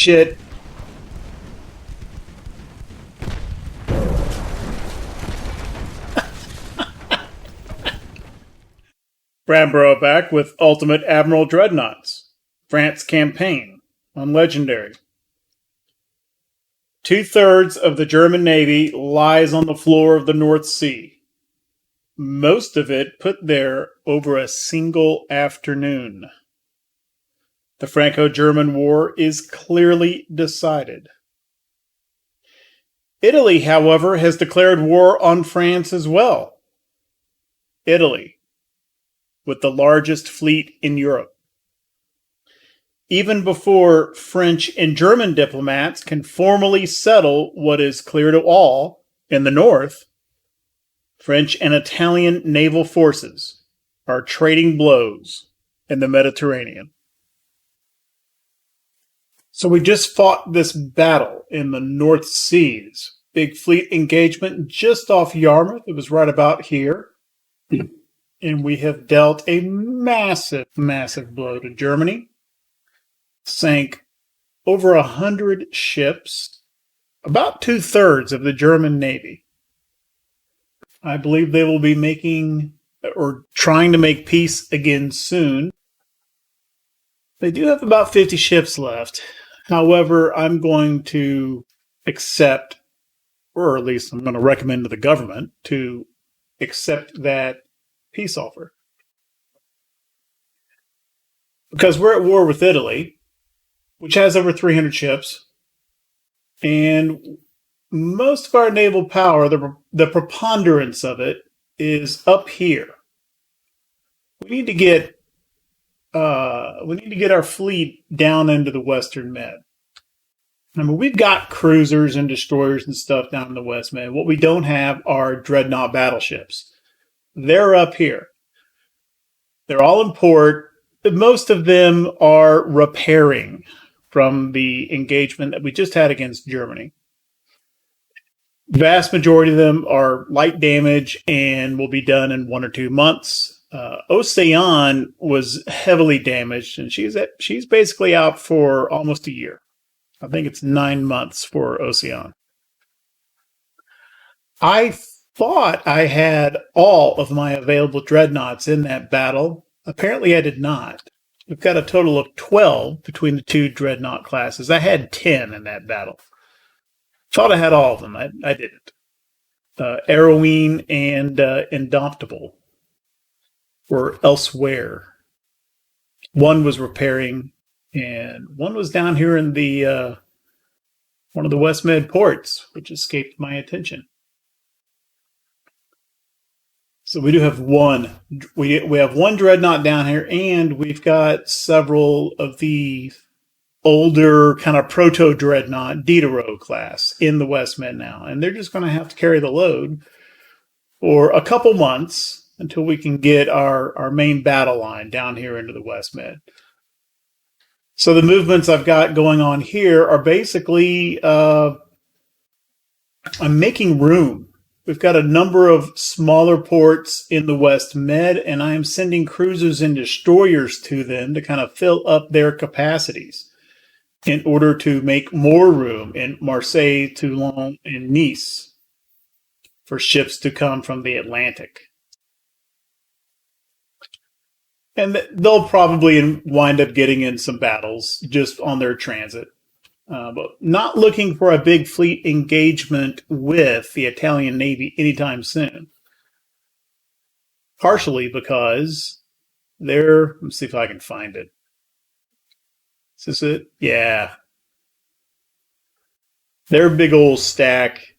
shit. Bramborough back with Ultimate Admiral Dreadnoughts. France campaign on Legendary. 2/3 of the German Navy lies on the floor of the North Sea. Most of it put there over a single afternoon. The Franco-German War is clearly decided. Italy, however, has declared war on France as well. Italy, with the largest fleet in Europe. Even before French and German diplomats can formally settle what is clear to all in the north, French and Italian naval forces are trading blows in the Mediterranean. So we just fought this battle in the North Seas. Big fleet engagement just off Yarmouth. It was right about here. And we have dealt a massive, massive blow to Germany. Sank over 100 ships, about 2/3 of the German Navy. I believe they will be making or trying to make peace again soon. They do have about 50 ships left. However, I'm going to accept, or at least I'm going to recommend to the government to accept that peace offer. Because we're at war with Italy, which has over 300 ships, and most of our naval power, the preponderance of it, is up here. We need to get our fleet down into the Western Med. I mean, we've got cruisers and destroyers and stuff down in the West Med. What we don't have are dreadnought battleships. They're up here. They're all in port. Most of them are repairing from the engagement that we just had against Germany. Vast majority of them are light damage and will be done in 1 or 2 months. Océan was heavily damaged, and she's basically out for almost a year. I think it's 9 months for Océan. I thought I had all of my available dreadnoughts in that battle. Apparently I did not. We've got a total of 12 between the two dreadnought classes. I had 10 in that battle. Thought I had all of them. I didn't. Arrowine and Indomitable were elsewhere. One was repairing, and one was down here in the one of the West Med ports, which escaped my attention. So we do have one. We have one dreadnought down here, and we've got several of the older kind of proto-dreadnought Diderot class in the West Med now. And they're just going to have to carry the load for a couple months until we can get our main battle line down here into the West Med. So the movements I've got going on here are basically I'm making room. We've got a number of smaller ports in the West Med, and I am sending cruisers and destroyers to them to kind of fill up their capacities in order to make more room in Marseille, Toulon, and Nice for ships to come from the Atlantic. And they'll probably wind up getting in some battles just on their transit. But not looking for a big fleet engagement with the Italian Navy anytime soon. Partially because let's see if I can find it. Is this it? Yeah. Their big old stack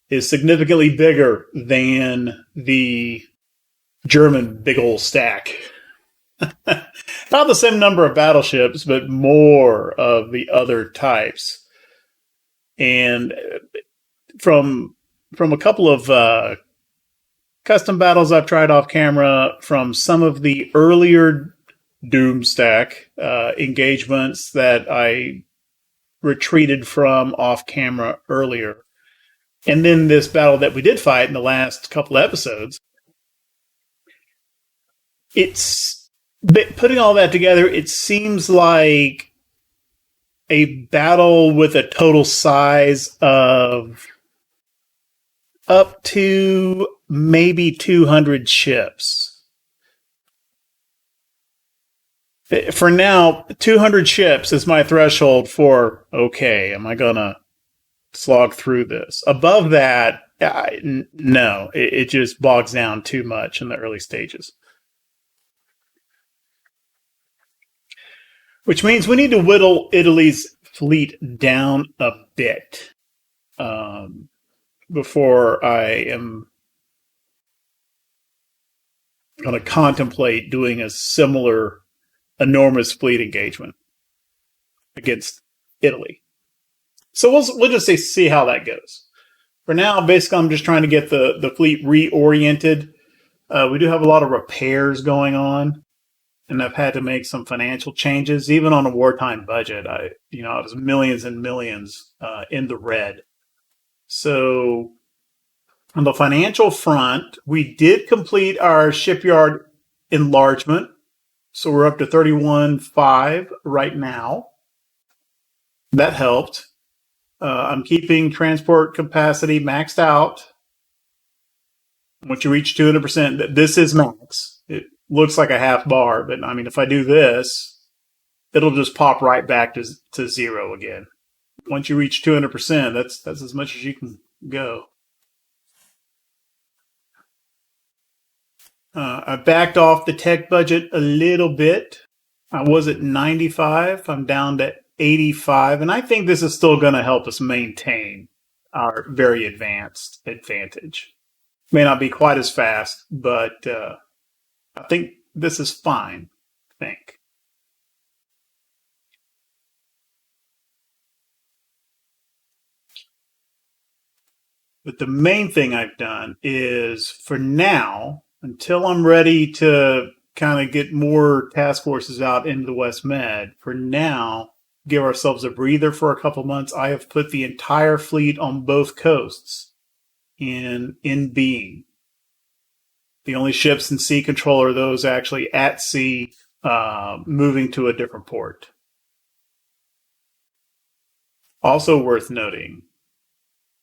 is significantly bigger than the German big old stack. Not the same number of battleships, but more of the other types. And from a couple of custom battles I've tried off camera, from some of the earlier Doomstack engagements that I retreated from off camera earlier, and then this battle that we did fight in the last couple episodes, putting all that together, it seems like a battle with a total size of up to maybe 200 ships. For now, 200 ships is my threshold for, okay, am I going to slog through this? Above that, no, it just bogs down too much in the early stages. Which means we need to whittle Italy's fleet down a bit before I am going to contemplate doing a similar enormous fleet engagement against Italy. So we'll just see how that goes. For now, basically, I'm just trying to get the fleet reoriented. We do have a lot of repairs going on, and I've had to make some financial changes, even on a wartime budget. I was millions and millions in the red. So on the financial front, we did complete our shipyard enlargement. So we're up to 31.5 right now. That helped. I'm keeping transport capacity maxed out. Once you reach 200%, this is max. It looks like a half bar, but I mean, if I do this, it'll just pop right back to zero again. Once you reach 200%, that's as much as you can go. I backed off the tech budget a little bit. I was at 95. I'm down to 85. And I think this is still going to help us maintain our very advanced advantage. May not be quite as fast, but I think this is fine, I think. But the main thing I've done is, for now, until I'm ready to kind of get more task forces out into the West Med, for now, give ourselves a breather for a couple months, I have put the entire fleet on both coasts in being. The only ships in sea control are those actually at sea, moving to a different port. Also worth noting,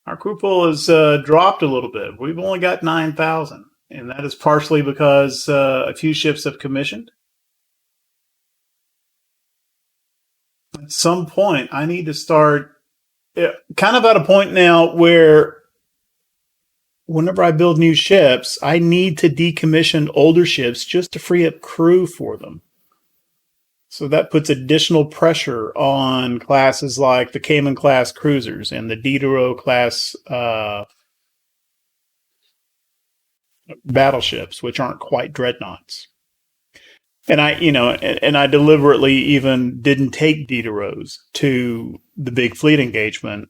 our crew pool has dropped a little bit. We've only got 9,000, and that is partially because a few ships have commissioned. At some point, I need to start kind of at a point now where whenever I build new ships, I need to decommission older ships just to free up crew for them. So that puts additional pressure on classes like the Cayman class cruisers and the Diderot class battleships, which aren't quite dreadnoughts. And I deliberately even didn't take Diderots to the big fleet engagement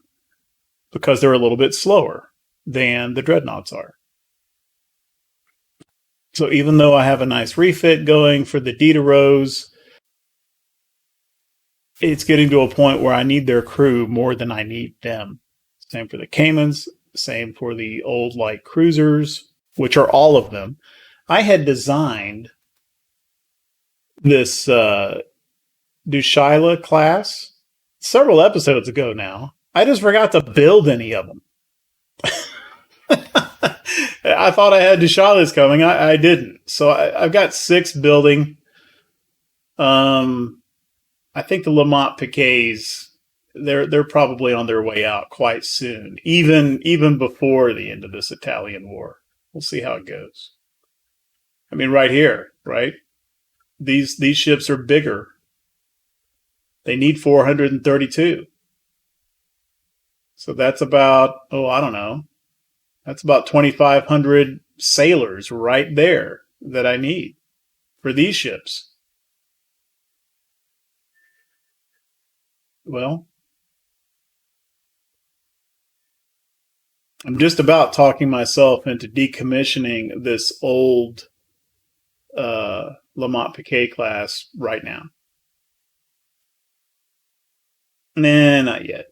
because they're a little bit slower than the dreadnoughts are. So even though I have a nice refit going for the Diderots, it's getting to a point where I need their crew more than I need them. Same for the Caymans, same for the old light cruisers, which are all of them. I had designed this Dushaila class several episodes ago now. I just forgot to build any of them. I thought I had Dushailas coming. I didn't. So I've got 6 building. I think the Lamont Piquets, they're probably on their way out quite soon, even before the end of this Italian war. We'll see how it goes. I mean, right here, right? These ships are bigger. They need 432. So that's about, I don't know. That's about 2,500 sailors right there that I need for these ships. Well, I'm just about talking myself into decommissioning this old Lamont Piquet class right now. Nah, not yet.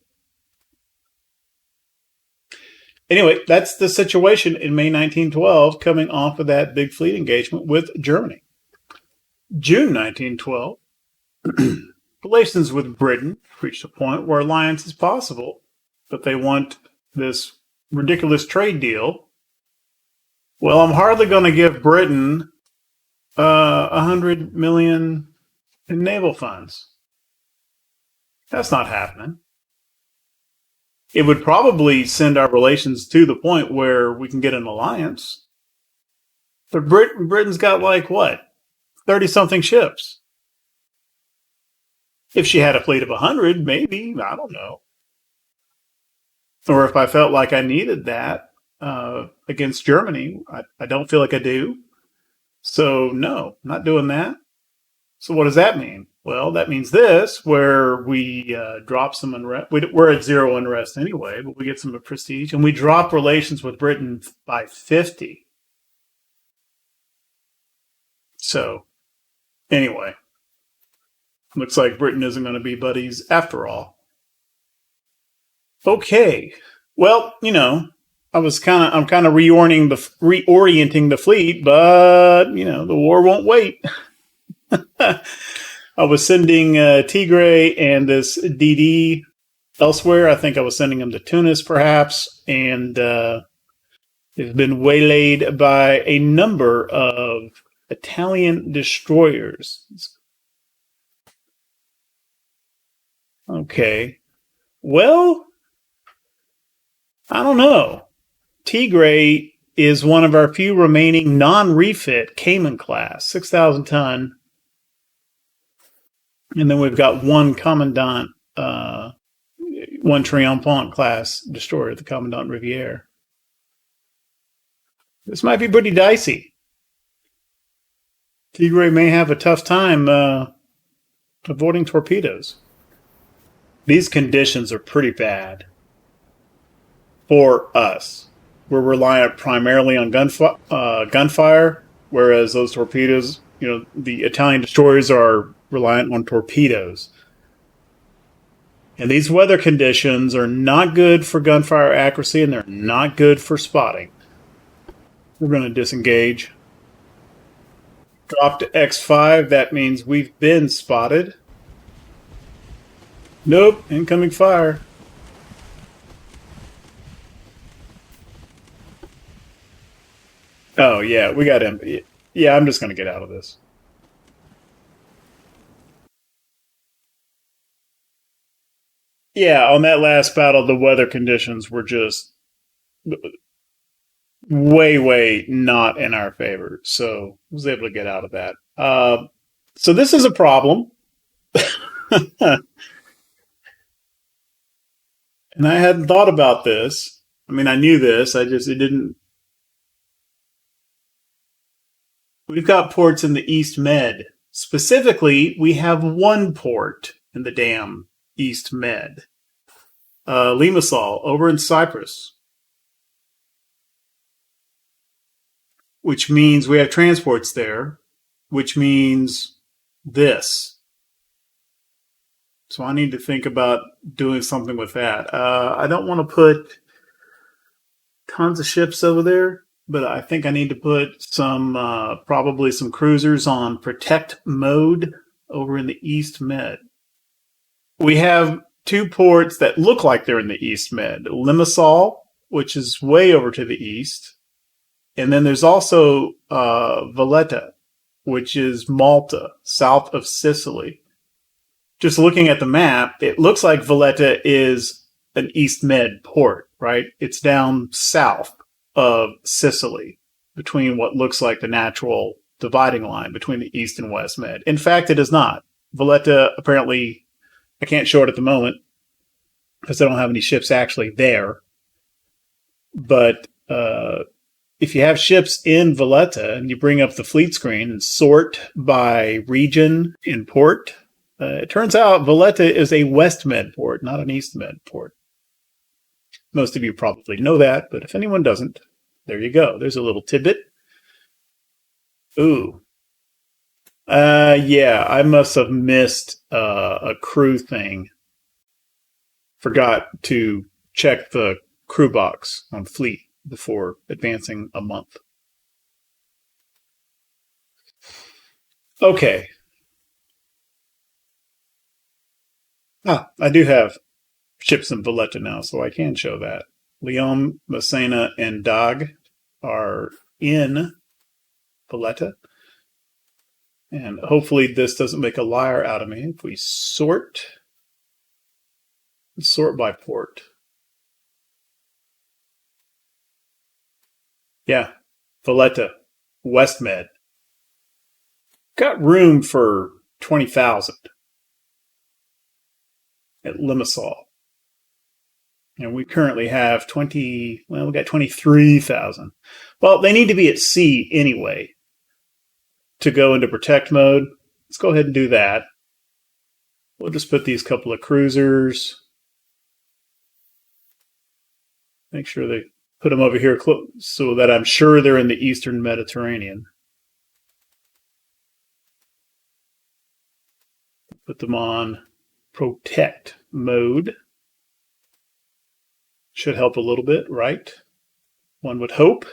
Anyway, that's the situation in May 1912, coming off of that big fleet engagement with Germany. June 1912. relations with Britain reached a point where alliance is possible, but they want this ridiculous trade deal. Well, I'm hardly going to give Britain 100 million in naval funds. That's not happening. It would probably send our relations to the point where we can get an alliance. But Britain's got like what? 30-something ships. If she had a fleet of 100, maybe. I don't know. Or if I felt like I needed that against Germany. I don't feel like I do. So, no, not doing that. So what does that mean? Well, that means this, where we drop some unrest. We're at 0 unrest anyway, but we get some prestige. And we drop relations with Britain by 50. So, anyway. Looks like Britain isn't going to be buddies after all. Okay. Well, I'm kind of reorienting the fleet, but, the war won't wait. I was sending Tigre and this DD elsewhere. I think I was sending them to Tunis, perhaps, and they've been waylaid by a number of Italian destroyers. Okay. Well, I don't know. Tigre is one of our few remaining non-refit Cayman class, 6,000 ton. And then we've got one Commandant, one Triomphant class destroyer, the Commandant Rivière. This might be pretty dicey. Tigre may have a tough time avoiding torpedoes. These conditions are pretty bad for us. We're reliant primarily on gunfire, whereas those torpedoes, the Italian destroyers are reliant on torpedoes. And these weather conditions are not good for gunfire accuracy, and they're not good for spotting. We're going to disengage. Drop to X5. That means we've been spotted. Nope, incoming fire. Oh, yeah, we got him. Yeah, I'm just going to get out of this. Yeah, on that last battle, the weather conditions were just way, way not in our favor. So I was able to get out of that. So this is a problem. And I hadn't thought about this. I mean, I knew this. It didn't. We've got ports in the East Med. Specifically, we have one port in the damn East Med. Limassol, over in Cyprus. Which means we have transports there. Which means this. So I need to think about doing something with that. I don't want to put tons of ships over there, but I think I need to put probably some cruisers on protect mode over in the East Med. We have two ports that look like they're in the East Med. Limassol, which is way over to the east. And then there's also Valletta, which is Malta, south of Sicily. Just looking at the map, it looks like Valletta is an East Med port, right? It's down south of Sicily, between what looks like the natural dividing line between the East and West Med. In fact, it is not. Valletta, apparently, I can't show it at the moment because I don't have any ships actually there. But if you have ships in Valletta and you bring up the fleet screen and sort by region in port, it turns out Valletta is a West Med port, not an East Med port. Most of you probably know that, but if anyone doesn't, there you go. There's a little tidbit. Ooh. Yeah, I must have missed a crew thing. Forgot to check the crew box on fleet before advancing a month. Okay. Ah, I do have ships in Valletta now, so I can show that. Leon, Massena, and Dag are in Valletta. And hopefully this doesn't make a liar out of me. If we sort by port. Yeah, Valletta, Westmed. Got room for 20,000 at Limassol. And we currently have we got 23,000. Well, they need to be at sea anyway to go into protect mode. Let's go ahead and do that. We'll just put these couple of cruisers. Make sure they put them over here so that I'm sure they're in the Eastern Mediterranean. Put them on protect mode. Should help a little bit, right? One would hope.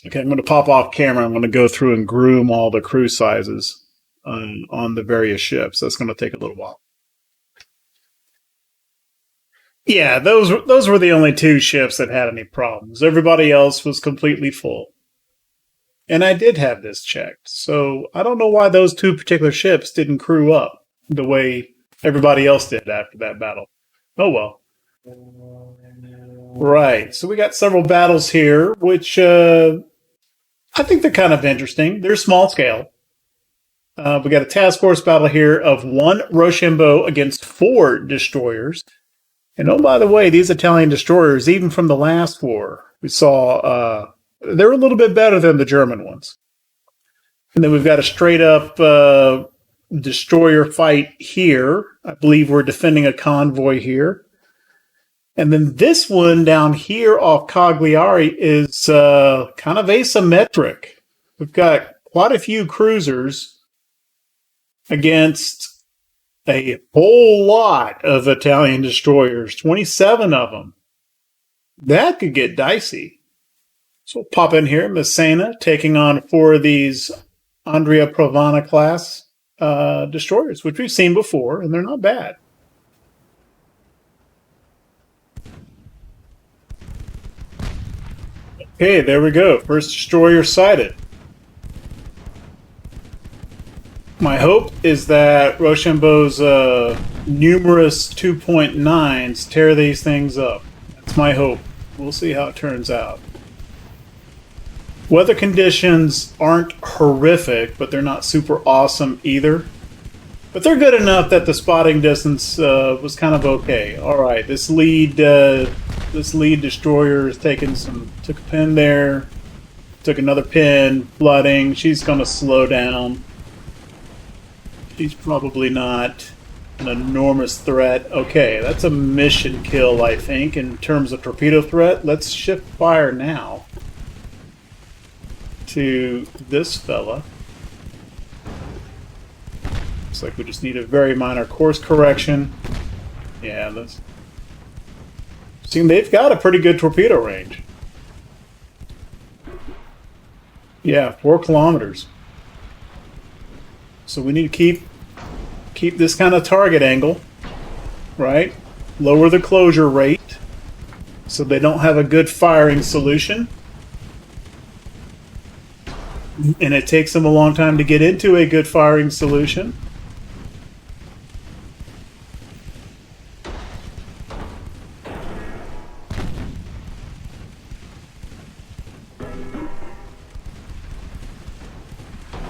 Okay, I'm going to pop off camera. I'm going to go through and groom all the crew sizes on the various ships. That's going to take a little while. Yeah, those were the only two ships that had any problems. Everybody else was completely full. And I did have this checked. So I don't know why those two particular ships didn't crew up the way everybody else did after that battle. Oh well. Right, so we got several battles here, which I think they're kind of interesting. They're small scale. We got a task force battle here of 1 Rochambeau against 4 destroyers. And oh, by the way, these Italian destroyers, even from the last war, we saw they're a little bit better than the German ones. And then we've got a straight up destroyer fight here. I believe we're defending a convoy here. And then this one down here off Cagliari is kind of asymmetric. We've got quite a few cruisers against a whole lot of Italian destroyers, 27 of them. That could get dicey. So we'll pop in here, Massena taking on 4 of these Andrea Provana class destroyers, which we've seen before, and they're not bad. Okay, there we go. First destroyer sighted. My hope is that Rochambeau's numerous 2.9s tear these things up. That's my hope. We'll see how it turns out. Weather conditions aren't horrific, but they're not super awesome either. But they're good enough that the spotting distance was kind of okay. All right, this lead destroyer is took a pin there, took another pin, flooding. She's going to slow down. She's probably not an enormous threat. Okay, that's a mission kill, I think, in terms of torpedo threat. Let's shift fire now to this fella. Looks like we just need a very minor course correction. Yeah, that's... See, they've got a pretty good torpedo range. Yeah, 4 kilometers. So we need to keep this kind of target angle, right? Lower the closure rate so they don't have a good firing solution. And it takes them a long time to get into a good firing solution.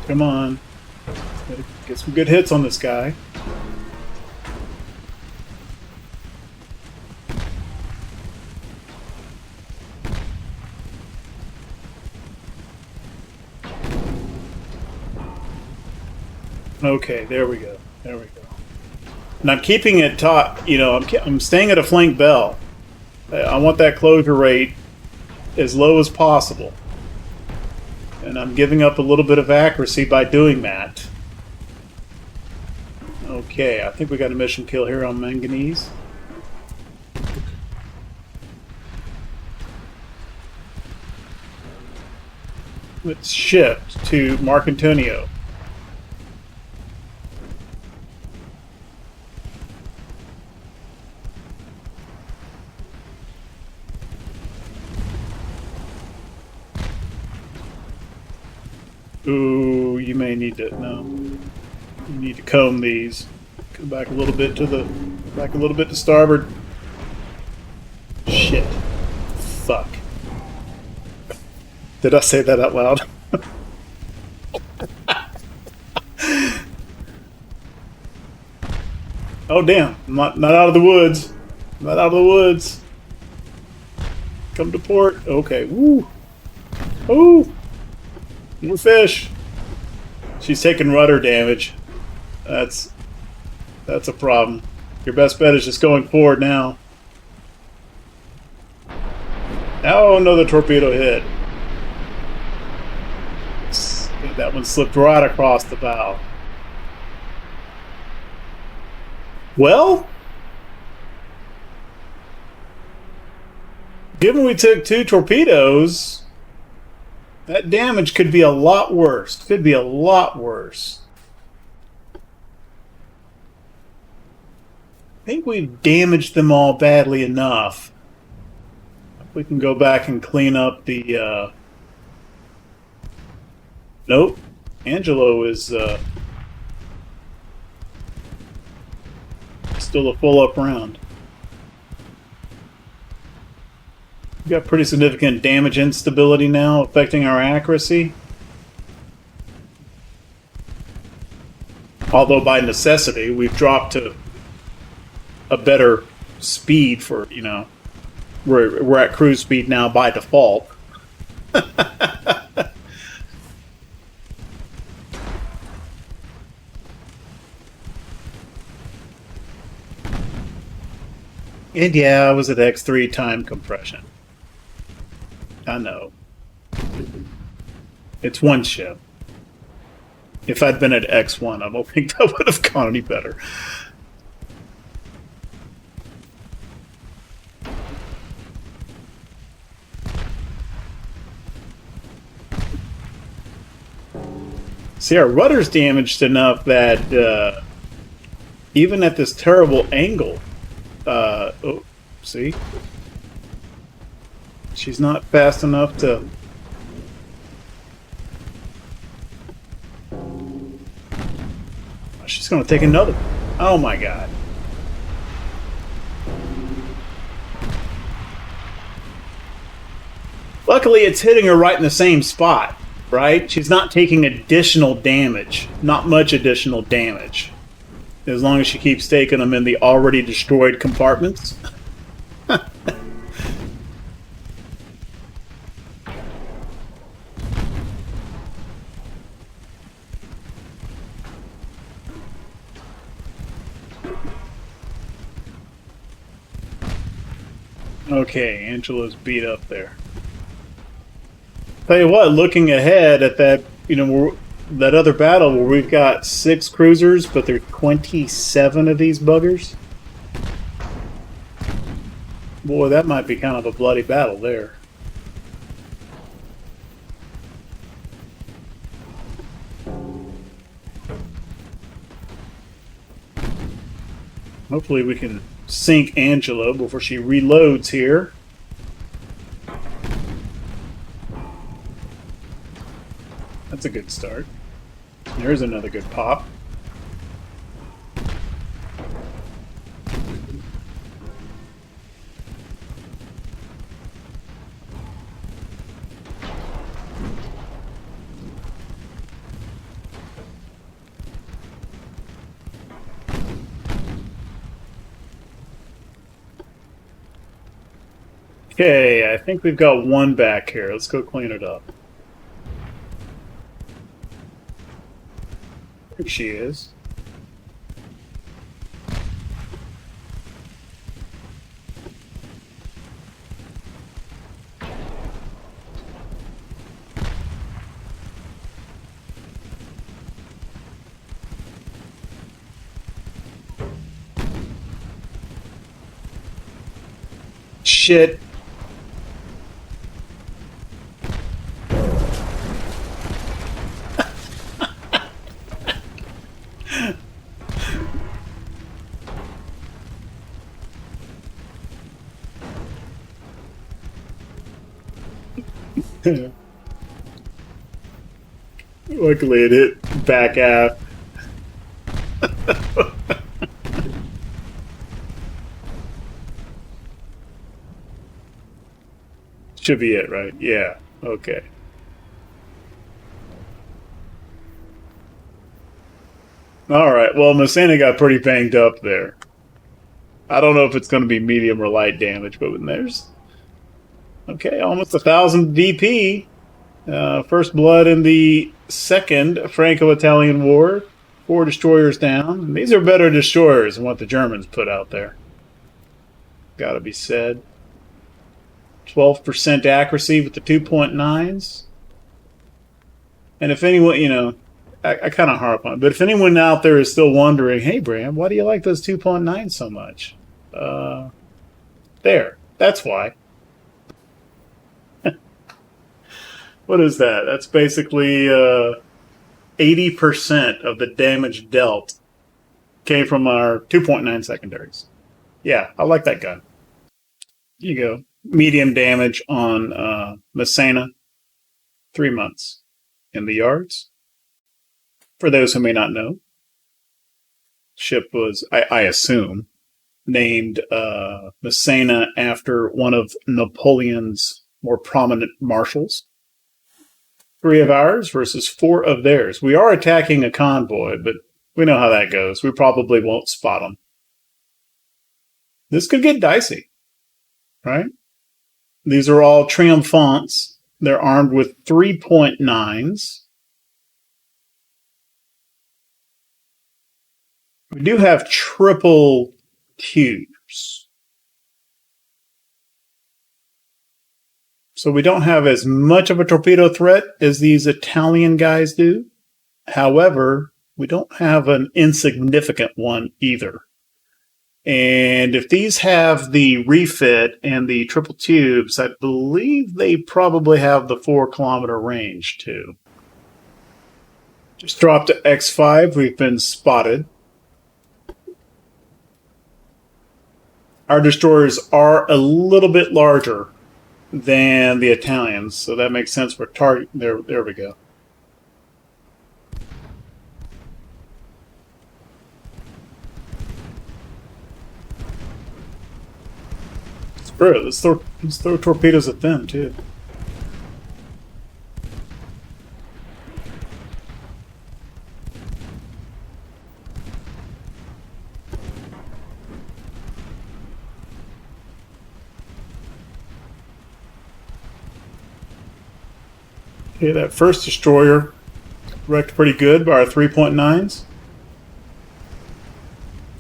Come on. Gotta get some good hits on this guy. Okay, there we go. There we go. And I'm keeping it taut. You know, I'm staying at a flank bell. I want that closure rate as low as possible. And I'm giving up a little bit of accuracy by doing that. Okay, I think we got a mission kill here on Manganese. Let's shift to Marcantonio. Ooh, you may need to, no. You need to comb these. Go back a little bit to starboard. Shit. Fuck. Did I say that out loud? Oh damn! I'm not out of the woods. I'm not out of the woods. Come to port. Okay. Woo. Ooh. More fish. She's taking rudder damage. That's a problem. Your best bet is just going forward now. Oh no, the torpedo hit. That one slipped right across the bow. Well, given we took 2 torpedoes, that damage could be a lot worse. Could be a lot worse. I think we've damaged them all badly enough. We can go back and clean up the... Nope. Angelo is still a full-up round. We've got pretty significant damage instability now, affecting our accuracy. Although by necessity, we've dropped to a better speed for, you know, we're at cruise speed now by default. And yeah, I was at X3 time compression. I know. It's one ship. If I'd been at X1, I don't think that would have gone any better. See, our rudder's damaged enough that even at this terrible angle, oh, see? She's not fast enough to... She's going to take another. Oh my god. Luckily, it's hitting her right in the same spot, right? She's not taking additional damage. Not much additional damage. As long as she keeps taking them in the already destroyed compartments. Okay, Angela's beat up there. Tell you what, looking ahead at that, you know, that other battle where we've got 6 cruisers, but there's 27 of these buggers. Boy, that might be kind of a bloody battle there. Hopefully we can sink Angelo before she reloads here. That's a good start. There's another good pop. Okay, I think we've got one back here. Let's go clean it up. There she is. Shit. Luckily, it hit back aft. Should be it, right? Yeah. Okay. All right. Well, Massena got pretty banged up there. I don't know if it's going to be medium or light damage, but when there's okay, almost 1,000 DP. First blood in the Second Franco-Italian War. 4 destroyers down. And these are better destroyers than what the Germans put out there. Gotta be said. 12% accuracy with the 2.9s. And if anyone, you know, I kind of harp on it, but if anyone out there is still wondering, hey, Bram, why do you like those 2.9s so much? There. That's why. What is that? That's basically 80% of the damage dealt came from our 2.9 secondaries. Yeah, I like that gun. Here you go. Medium damage on Massena. 3 months. In the yards. For those who may not know, ship was, I assume, named Massena after one of Napoleon's more prominent marshals. 3 of ours versus 4 of theirs. We are attacking a convoy, but we know how that goes. We probably won't spot them. This could get dicey, right? These are all triumphants. They're armed with 3.9s. We do have triple tubes. So we don't have as much of a torpedo threat as these Italian guys do. However, we don't have an insignificant one either. And if these have the refit and the triple tubes, I believe they probably have the 4-kilometer range too. Just dropped to X5. We've been spotted. Our destroyers are a little bit larger than the Italians, so that makes sense for target. There we go. Screw it. Let's throw torpedoes at them too. Okay, that first destroyer wrecked pretty good by our 3.9s.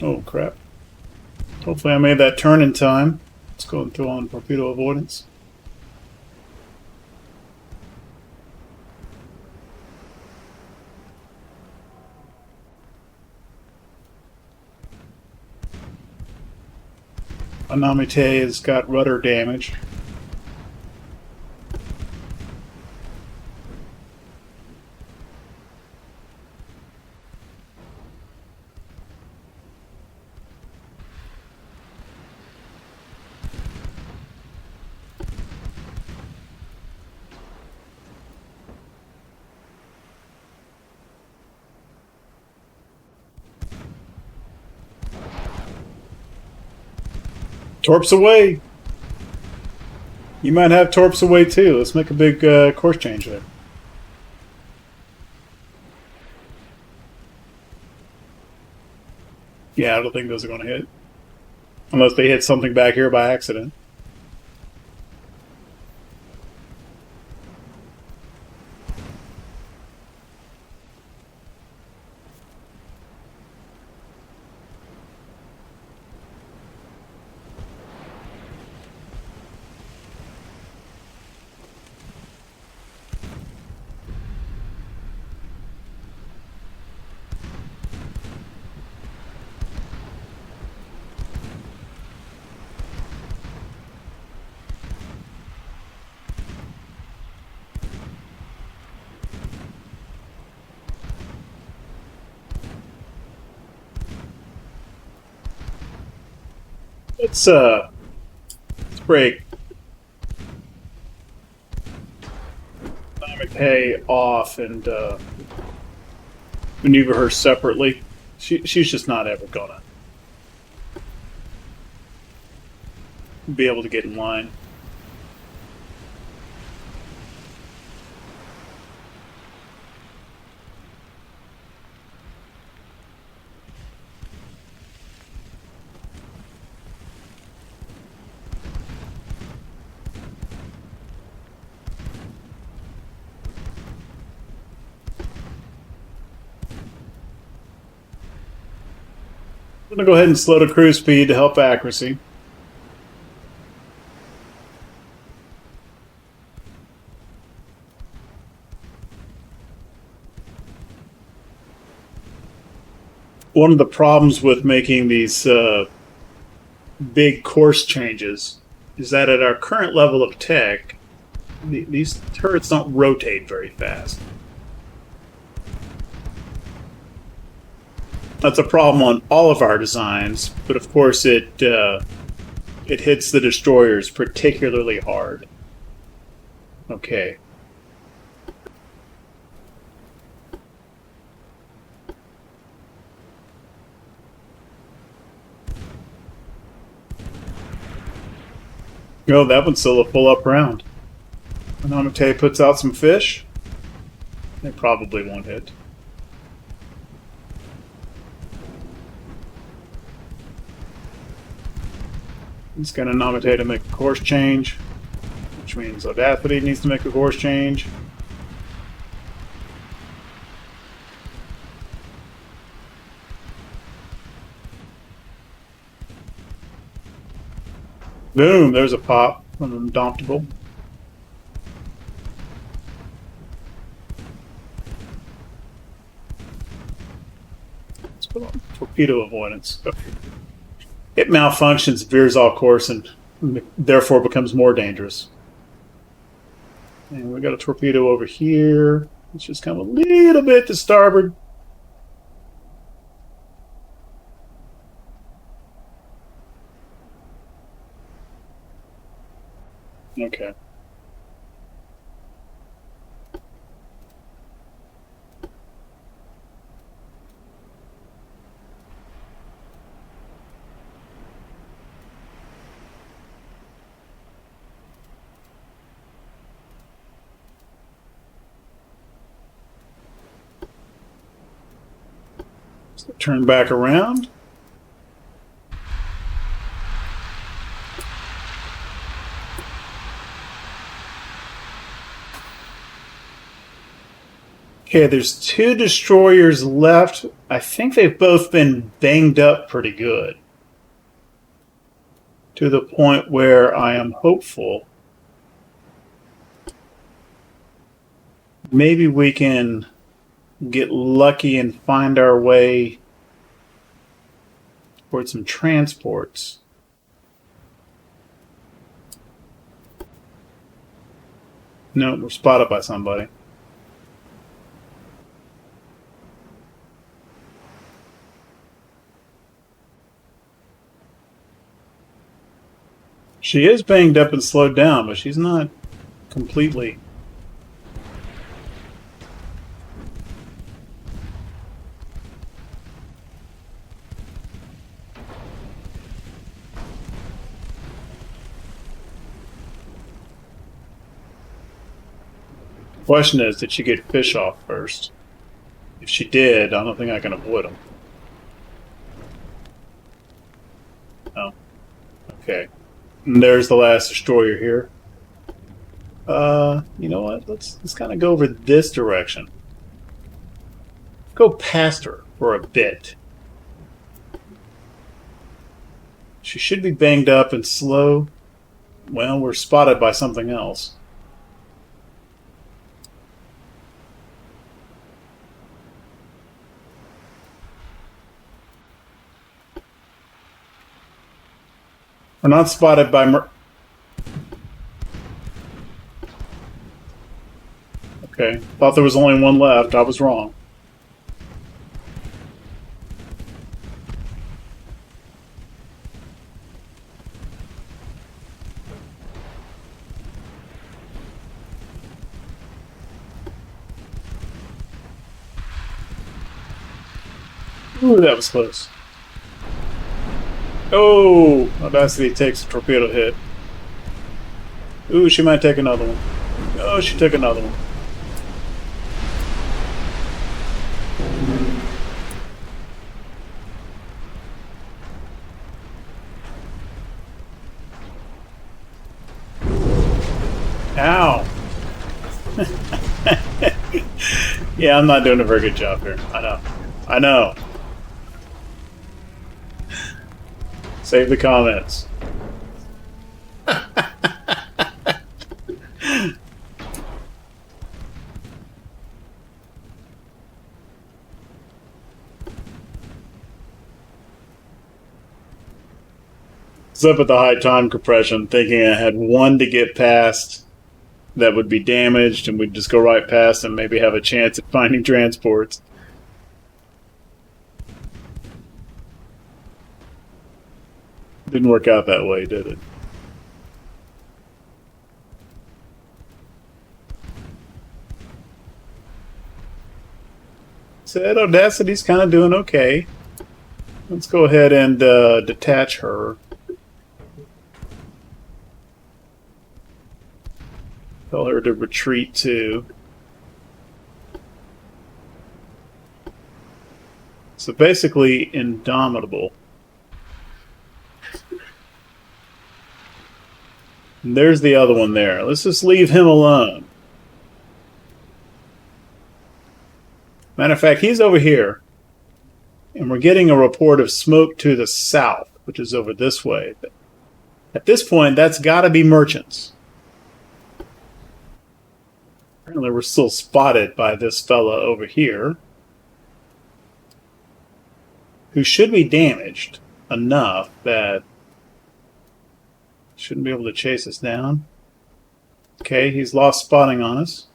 Oh, crap. Hopefully I made that turn in time. Let's go and throw on torpedo avoidance. Anamite has got rudder damage. Torps away! You might have torps away too. Let's make a big course change there. Yeah, I don't think those are going to hit. Unless they hit something back here by accident. Let's break Namite off and maneuver her separately. She's just not ever gonna be able to get in line. I'm going to go ahead and slow to cruise speed to help accuracy. One of the problems with making these big course changes is that at our current level of tech, these turrets don't rotate very fast. That's a problem on all of our designs, but of course it hits the destroyers particularly hard. Okay. Oh, that one's still a full up round. Anamate puts out some fish. They probably won't hit. He's going to Namate to make a course change, which means Audacity needs to make a course change. Boom, there's a pop from Indomitable. Let's put on torpedo avoidance. Okay. It malfunctions, veers off course, and therefore becomes more dangerous. And we got a torpedo over here. Let's just come a little bit to starboard. Okay. So turn back around. Okay, there's 2 destroyers left. I think they've both been banged up pretty good. To the point where I am hopeful maybe we can get lucky and find our way towards some transports. No, we're spotted by somebody. She is banged up and slowed down, but she's not completely. The question is, did she get fish off first? If she did, I don't think I can avoid them. Oh. Okay. And there's the last destroyer here. You know what? Let's kind of go over this direction. Go past her for a bit. She should be banged up and slow. Well, we're spotted by something else. We're not spotted by Okay, thought there was only one left. I was wrong. Ooh, that was close. Oh, Audacity takes a torpedo hit. Ooh, she might take another one. Oh, she took another one. Ow. Yeah, I'm not doing a very good job here. I know. I know. Save the comments. Up at the high time compression, thinking I had one to get past that would be damaged, and we'd just go right past and maybe have a chance at finding transports. Didn't work out that way, did it? Said Audacity's kind of doing okay. Let's go ahead and detach her. Tell her to retreat too. So basically, indomitable. And there's the other one there. Let's just leave him alone. Matter of fact, he's over here. And we're getting a report of smoke to the south, which is over this way. At this point, that's got to be merchants. Apparently, we're still spotted by this fella over here, who should be damaged enough that shouldn't be able to chase us down. Okay, he's lost spotting on us.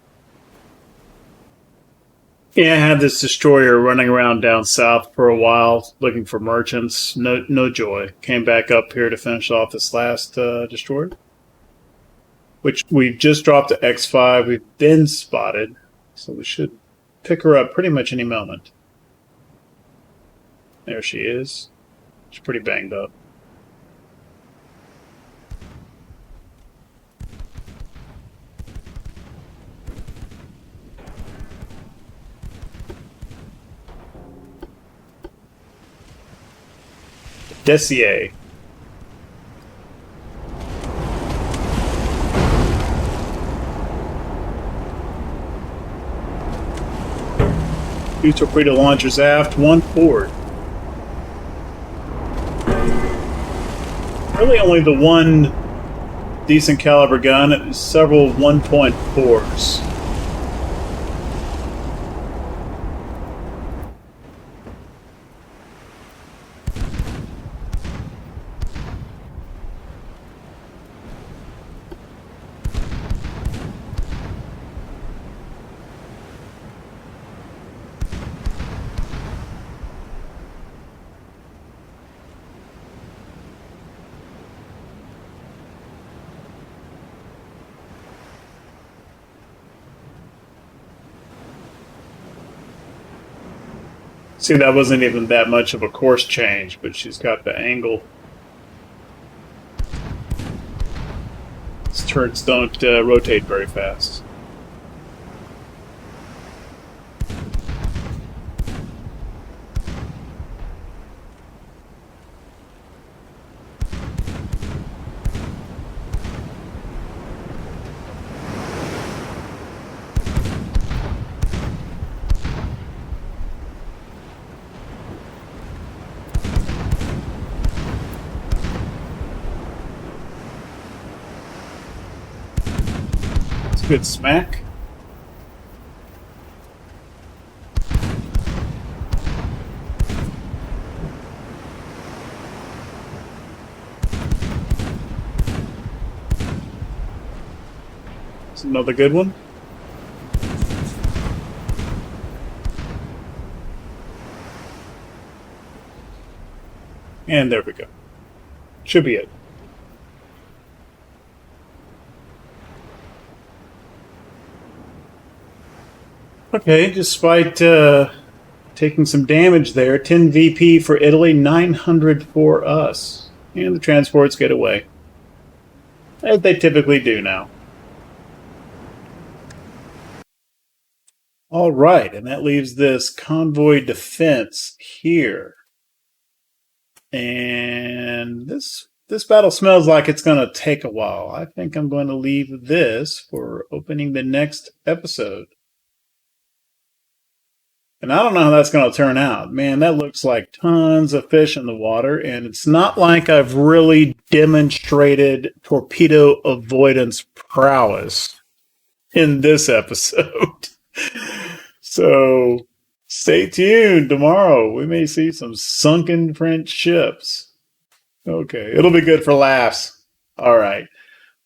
Yeah, I had this destroyer running around down south for a while, looking for merchants. No joy. Came back up here to finish off this last destroyer, which we've just dropped to X5. We've been spotted, so we should pick her up pretty much any moment. There she is. She's pretty banged up. Dessier. Two torpedo launchers aft, one forward. Really only the one decent caliber gun, several 1.4s. See, that wasn't even that much of a course change, but she's got the angle. These turrets don't rotate very fast. Good smack. It's another good one. And there we go. Should be it. Okay, despite taking some damage there. 10 VP for Italy, 900 for us. And the transports get away, as they typically do now. All right, and that leaves this convoy defense here. And this battle smells like it's going to take a while. I think I'm going to leave this for opening the next episode. And I don't know how that's going to turn out. Man, that looks like tons of fish in the water, and it's not like I've really demonstrated torpedo avoidance prowess in this episode. So stay tuned. Tomorrow we may see some sunken French ships. Okay, it'll be good for laughs. All right.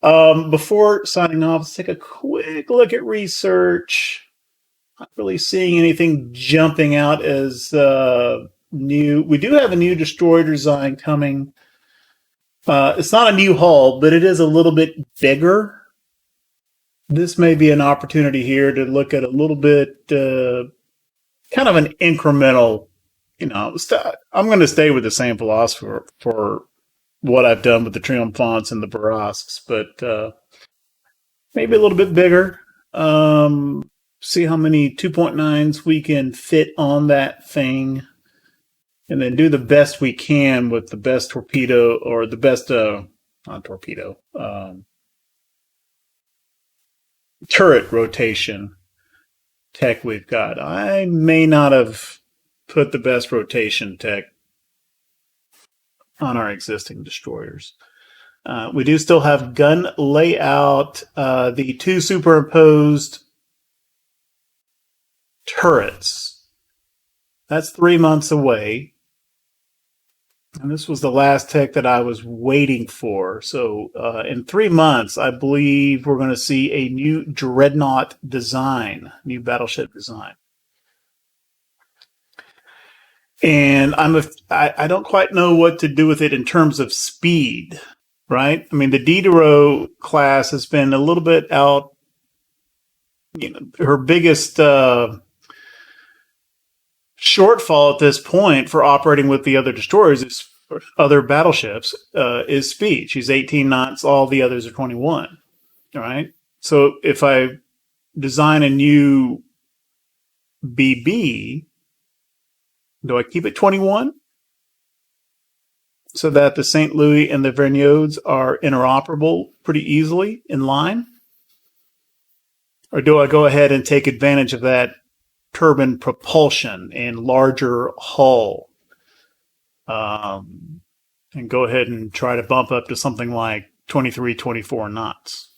Before signing off, let's take a quick look at research. Not really seeing anything jumping out as new. We do have a new destroyer design coming. It's not a new hull, but it is a little bit bigger. This may be an opportunity here to look at a little bit, kind of an incremental, I'm going to stay with the same philosophy for what I've done with the Triomphants and the Barrasques, but maybe a little bit bigger. See how many 2.9s we can fit on that thing, and then do the best we can with the best torpedo, or the best, not torpedo, turret rotation tech we've got. I may not have put the best rotation tech on our existing destroyers. We do still have gun layout, the 2 superimposed turrets. That's 3 months away. And this was the last tech that I was waiting for. So in 3 months, I believe we're going to see a new Dreadnought design, new battleship design. And I don't quite know what to do with it in terms of speed, right? I mean, the Diderot class has been a little bit out. Her biggest shortfall at this point for operating with the other destroyers, other battleships, is speed. She's 18 knots. All the others are 21. All right. So if I design a new BB, do I keep it 21 so that the St. Louis and the Vergniauds are interoperable pretty easily in line? Or do I go ahead and take advantage of that turbine propulsion and larger hull, and go ahead and try to bump up to something like 23, 24 knots?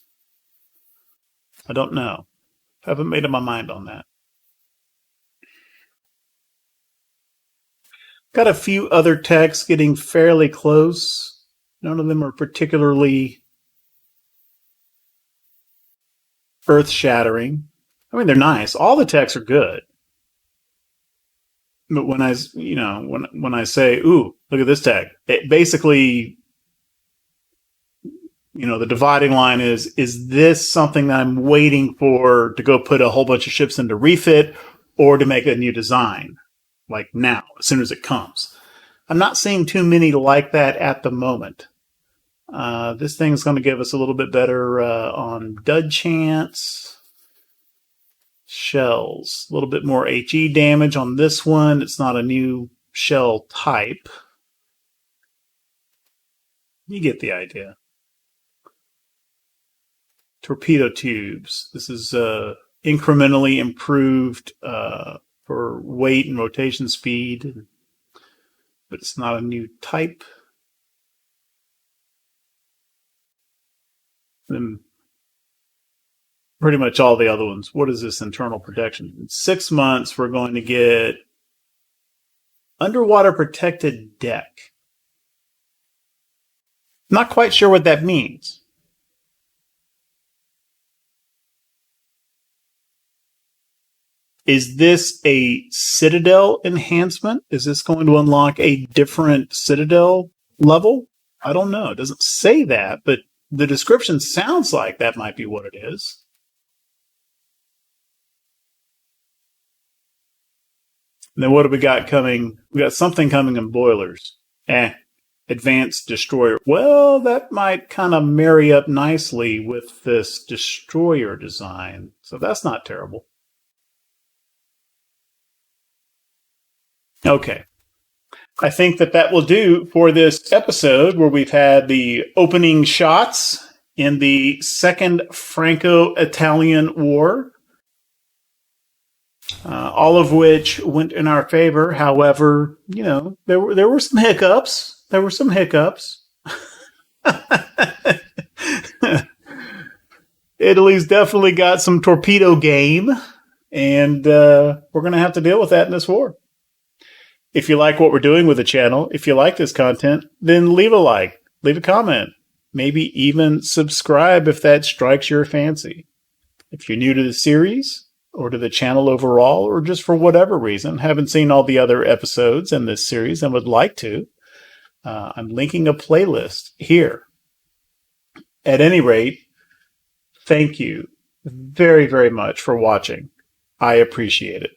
I don't know. Haven't made up my mind on that. Got a few other techs getting fairly close. None of them are particularly earth-shattering. I mean, they're nice. All the techs are good. But when I say, ooh, look at this tech, it basically, the dividing line is this something that I'm waiting for to go put a whole bunch of ships into refit, or to make a new design, like now, as soon as it comes? I'm not seeing too many like that at the moment. This thing's going to give us a little bit better on dud chance. Shells, a little bit more HE damage on this one. It's not a new shell type. You get the idea. Torpedo tubes. This is incrementally improved for weight and rotation speed, but it's not a new type. Then pretty much all the other ones. What is this internal protection? In 6 months, we're going to get underwater protected deck. Not quite sure what that means. Is this a Citadel enhancement? Is this going to unlock a different Citadel level? I don't know. It doesn't say that, but the description sounds like that might be what it is. And then what do we got coming? We got something coming in boilers. Advanced destroyer. Well, that might kind of marry up nicely with this destroyer design. So that's not terrible. Okay. I think that will do for this episode where we've had the opening shots in the Second Franco-Italian War. All of which went in our favor. However, there were some hiccups. Italy's definitely got some torpedo game, and we're going to have to deal with that in this war. If you like what we're doing with the channel, if you like this content, then leave a like, leave a comment, maybe even subscribe if that strikes your fancy. If you're new to the series, or to the channel overall, or just for whatever reason, haven't seen all the other episodes in this series and would like to, I'm linking a playlist here. At any rate, thank you very, very much for watching. I appreciate it.